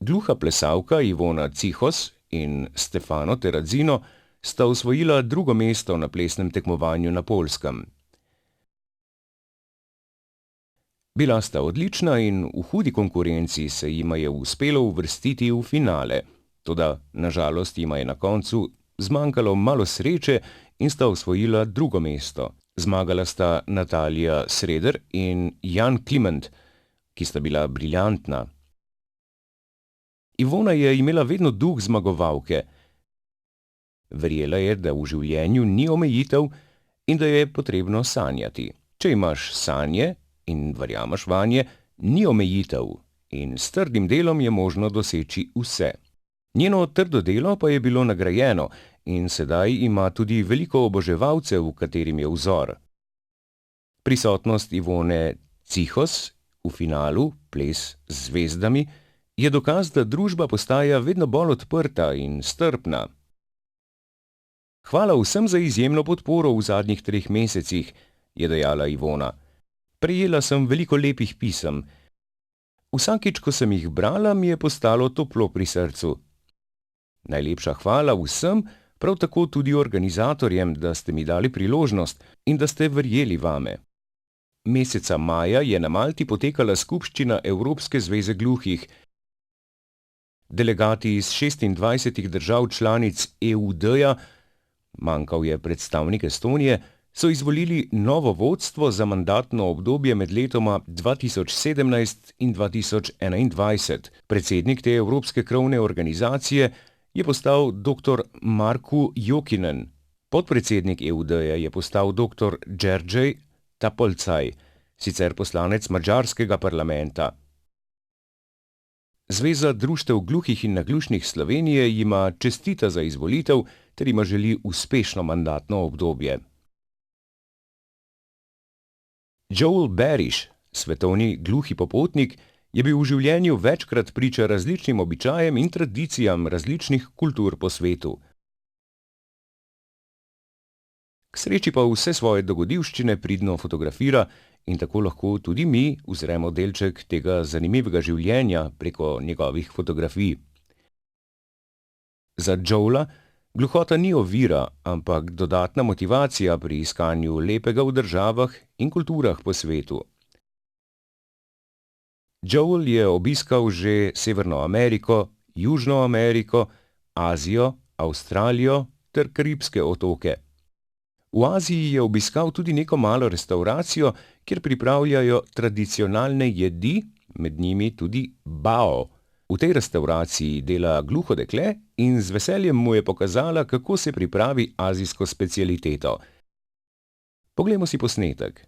Gluha plesalka Ivona Cihos in Stefano Terradzino sta osvojila drugo mesto na plesnem tekmovanju na Poljskem. Bila sta odlična in v hudi konkurenci se jima je uspelo uvrstiti v finale, toda na žalost jima je na koncu zmanjkalo malo sreče in sta osvojila drugo mesto. Zmagala sta Natalija Sreder in Jan Kliment, ki sta bila briljantna. Ivona je imela vedno duh zmagovalke. Verjela je, da v življenju ni omejitev in da je potrebno sanjati. Če imaš sanje in verjameš vanje, ni omejitev in s trdim delom je možno doseči vse. Njeno trdo delo pa je bilo nagrajeno in sedaj ima tudi veliko oboževalcev, katerim je vzor. Prisotnost Ivone Cihos v finalu Ples z zvezdami je dokaz, da družba postaja vedno bolj odprta in strpna. Hvala vsem za izjemno podporo v zadnjih 3 mesecih, je dejala Ivona. Prejela sem veliko lepih pisem. Vsakič, ko sem jih brala, mi je postalo toplo pri srcu. Najlepša hvala vsem, prav tako tudi organizatorjem, da ste mi dali priložnost in da ste verjeli vame. Meseca maja je na Malti potekala skupščina Evropske zveze gluhih. Delegati iz 26 držav članic EUD-ja, manjkal je predstavnik Estonije, so izvolili novo vodstvo za mandatno obdobje med letoma 2017 in 2021. Predsednik te Evropske krovne organizacije je postal dr. Marku Jokinen. Podpredsednik EUD-ja je postal dr. György Tapolcaj, sicer poslanec madžarskega parlamenta. Zveza društev gluhih in naglušnih Slovenije jima čestita za izvolitev ter jima želi uspešno mandatno obdobje. Joel Barish, svetovni gluhi popotnik, je bil v življenju večkrat priča različnim običajem in tradicijam različnih kultur po svetu. K sreči pa vse svoje dogodivščine pridno fotografira in tako lahko tudi mi uzremo delček tega zanimivega življenja preko njegovih fotografij. Za Joela gluhota ni ovira, ampak dodatna motivacija pri iskanju lepega v državah in kulturah po svetu. Joel je obiskal že Severno Ameriko, Južno Ameriko, Azijo, Avstralijo ter Karibske otoke. V Aziji je obiskal tudi neko malo restavracijo, kjer pripravljajo tradicionalne jedi, med njimi tudi bao. V tej restavraciji dela gluho dekle in z veseljem mu je pokazala, kako se pripravi azijsko specialiteto. Poglejmo si posnetek.